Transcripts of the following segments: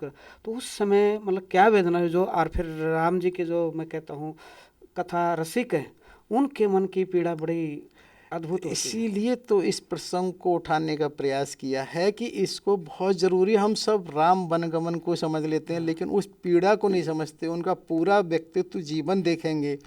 कर, तो उस समय मतलब क्या वेदना है जो, और फिर राम जी के जो मैं कहता हूँ कथा रसिक हैं उनके मन की पीड़ा बड़ी अद्भुत होती है। इसीलिए तो इस प्रसंग को उठाने का प्रयास किया है कि इसको बहुत ज़रूरी, हम सब राम वनगमन को समझ लेते हैं लेकिन उस पीड़ा को नहीं समझते। उनका पूरा व्यक्तित्व जीवन देखेंगे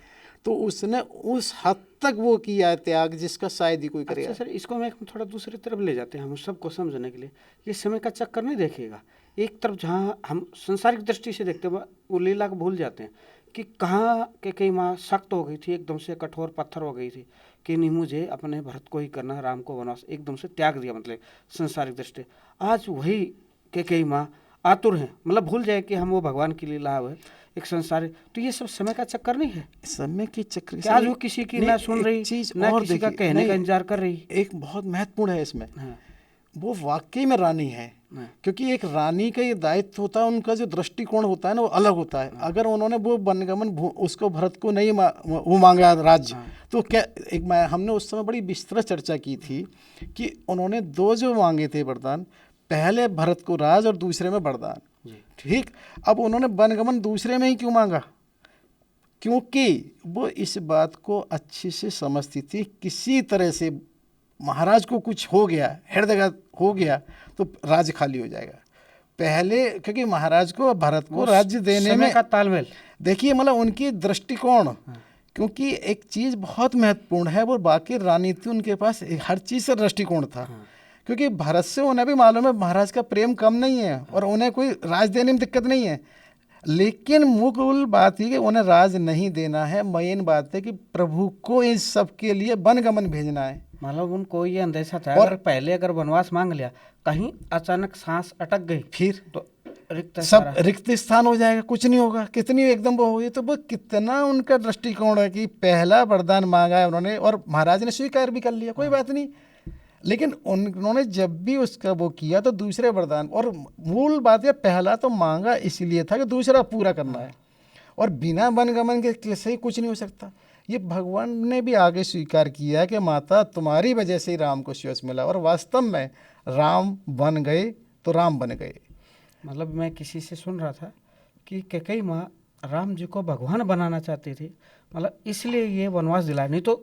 तो उसने उस हद तक वो किया है त्याग जिसका शायद ही कोई करेगा। अच्छा सर, इसको मैं थोड़ा दूसरी तरफ ले जाते हैं हम सबको समझने के लिए। ये समय का चक्कर नहीं देखिएगा, एक तरफ जहाँ हम संसारिक दृष्टि से देखते हैं वो लीला को भूल जाते हैं कि कहाँ के कई माँ सख्त हो गई थी, एकदम से कठोर पत्थर हो गई थी कि नहीं मुझे अपने भरत को ही करना है, राम को वनवास एकदम से त्याग दिया, मतलब संसारिक दृष्टि। आज वही के कई माँ आतुर हैं, मतलब भूल जाए कि हम वो भगवान की लीला है एक संसारिक। तो ये सब समय का चक्कर नहीं है, समय के चक्कर क्या आज वो किसी की ना सुन रही, ना किसी का कहने का इंतजार कर रही। एक बहुत महत्वपूर्ण है इसमें, हाँ, वो वाकई में रानी है। क्योंकि एक रानी का ये दायित्व होता है, उनका जो दृष्टिकोण होता है ना वो अलग होता है। अगर उन्होंने वो वनगमन उसको भरत को नहीं वो मांगा राज्य, तो क्या एक हमने उस समय बड़ी विस्तृत चर्चा की थी कि उन्होंने दो जो मांगे थे वरदान, पहले भरत को राज और दूसरे में वरदान। ठीक, अब उन्होंने वनगमन दूसरे में ही क्यों मांगा? क्योंकि वो इस बात को अच्छे से समझती थी, किसी तरह से महाराज को कुछ हो गया, हृदयघात हो गया तो राज्य खाली हो जाएगा। पहले क्योंकि महाराज को भरत को राज्य देने में का तालमेल देखिए, मतलब उनकी दृष्टिकोण, क्योंकि एक चीज़ बहुत महत्वपूर्ण है, वो बाकी राजनीति उनके पास हर चीज़ से दृष्टिकोण था। क्योंकि भरत से उन्हें भी मालूम है महाराज का प्रेम कम नहीं है और उन्हें कोई राज देने में दिक्कत नहीं है, लेकिन मूल बात ही कि उन्हें राज नहीं देना है। मेन बात है कि प्रभु को इस सब के लिए वनगमन भेजना है। मतलब उनको ये अंदेशा था और पहले अगर वनवास मांग लिया, कहीं अचानक सांस अटक गई फिर तो सब रिक्त स्थान हो जाएगा, कुछ नहीं होगा, कितनी एकदम वो होगी। तो वो कितना उनका दृष्टिकोण है कि पहला वरदान मांगा है उन्होंने और महाराज ने स्वीकार भी कर लिया, कोई बात नहीं। लेकिन उन्होंने जब भी उसका वो किया तो दूसरे वरदान, और मूल बात है पहला तो मांगा इसलिए था कि दूसरा पूरा करना है, और बिना वनगमन के कैसे ही कुछ नहीं हो सकता। ये भगवान ने भी आगे स्वीकार किया कि माता तुम्हारी वजह से ही राम को यश मिला, और वास्तव में राम बन गए तो राम बन गए। मतलब मैं किसी से सुन रहा था कि कैकेयी माँ राम जी को भगवान बनाना चाहती थी, मतलब इसलिए ये वनवास दिलाया, नहीं तो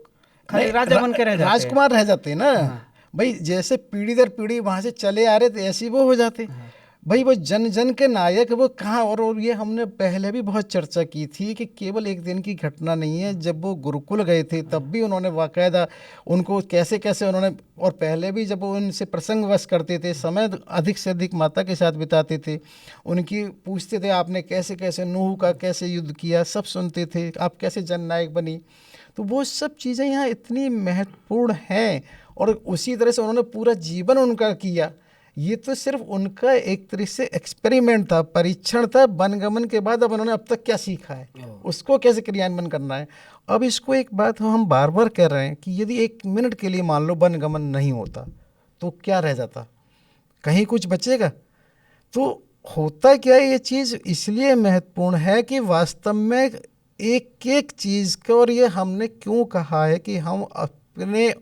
खाली राजा बन के रह जाते, राजकुमार रह जाते ना। भाई जैसे पीढ़ी दर पीढ़ी वहाँ से चले आ रहे थे ऐसे वो हो जाते। भाई वो जन जन के नायक वो कहाँ, और ये हमने पहले भी बहुत चर्चा की थी कि केवल एक दिन की घटना नहीं है। जब वो गुरुकुल गए थे तब भी उन्होंने बाकायदा उनको कैसे कैसे उन्होंने, और पहले भी जब वो उनसे प्रसंगवश करते थे, समय अधिक से अधिक माता के साथ बिताते थे, उनकी पूछते थे आपने कैसे कैसे नूह का कैसे युद्ध किया, सब सुनते थे, आप कैसे जननायक बनी। तो वो सब चीज़ें यहाँ इतनी महत्वपूर्ण हैं, और उसी तरह से उन्होंने पूरा जीवन उनका किया। ये तो सिर्फ उनका एक तरह से एक्सपेरिमेंट था, परीक्षण था। वनगमन के बाद अब उन्होंने अब तक क्या सीखा है, उसको कैसे क्रियान्वयन करना है। अब इसको एक बात हम बार बार कह रहे हैं कि यदि एक मिनट के लिए मान लो वनगमन नहीं होता तो क्या रह जाता, कहीं कुछ बचेगा? तो होता क्या है, ये चीज़ इसलिए महत्वपूर्ण है कि वास्तव में एक एक चीज़ का, और ये हमने क्यों कहा है कि हम अपने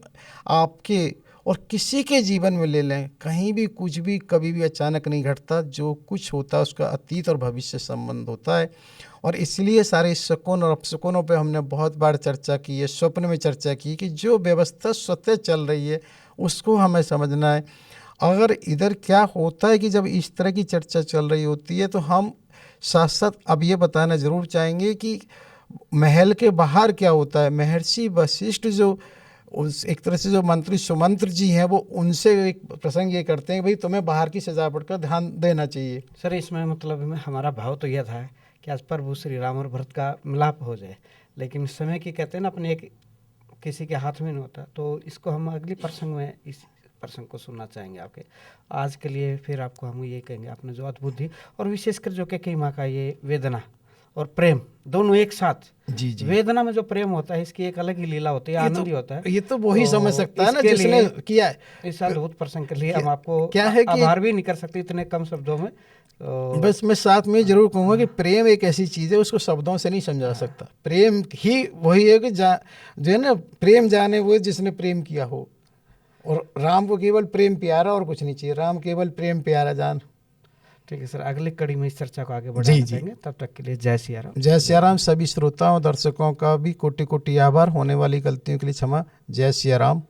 आपके और किसी के जीवन में ले लें, कहीं भी कुछ भी कभी भी अचानक नहीं घटता। जो कुछ होता है उसका अतीत और भविष्य संबंध होता है, और इसलिए सारे शकुन और अपशकुनों पे हमने बहुत बार चर्चा की है, स्वप्न में चर्चा की कि जो व्यवस्था स्वतः चल रही है उसको हमें समझना है। अगर इधर क्या होता है कि जब इस तरह की चर्चा चल रही होती है तो हम साथ साथ अब ये बताना ज़रूर चाहेंगे कि महल के बाहर क्या होता है। महर्षि वशिष्ठ जो उस एक तरह से जो मंत्री सुमंत्र जी हैं वो उनसे एक प्रसंग ये करते हैं भाई तुम्हें बाहर की सजावट का ध्यान देना चाहिए। सर इसमें मतलब में हमारा भाव तो यह था कि आज प्रभु श्री राम और भरत का मिलाप हो जाए, लेकिन समय की कहते हैं ना अपने एक किसी के हाथ में नहीं होता। तो इसको हम अगली प्रसंग में इस प्रसंग को सुनना चाहेंगे आपके। आज के लिए फिर आपको हम ये कहेंगे आपने जो अद्भुत दी, और विशेषकर जो कैकेयी माँ का ये वेदना और प्रेम दोनों एक साथ। जी जी, वेदना में जो प्रेम होता है इसकी एक अलग ही लीला होती है, आनंद ही होता है। ये तो वही समझ सकता है ना जिसने किया है। इस अद्भुत प्रसंग के लिए हम आपको क्या है कि आभार भी नहीं कर सकते इतने कम शब्दों में। बस मैं साथ में जरूर कहूँगा कि प्रेम एक ऐसी चीज़ है उसको शब्दों से नहीं समझा सकता। प्रेम ही वही है कि जो है ना, प्रेम जाने वो जिसने प्रेम किया हो, और राम को केवल प्रेम प्यारा और कुछ नहीं चाहिए, राम केवल प्रेम प्यारा जान। ठीक है सर, अगली कड़ी में इस चर्चा को आगे बढ़ाना चाहेंगे। तब तक के लिए जय सिया राम। जय सिया राम। सभी श्रोताओं दर्शकों का भी कोटि कोटि आभार। होने वाली गलतियों के लिए क्षमा। जय सिया राम।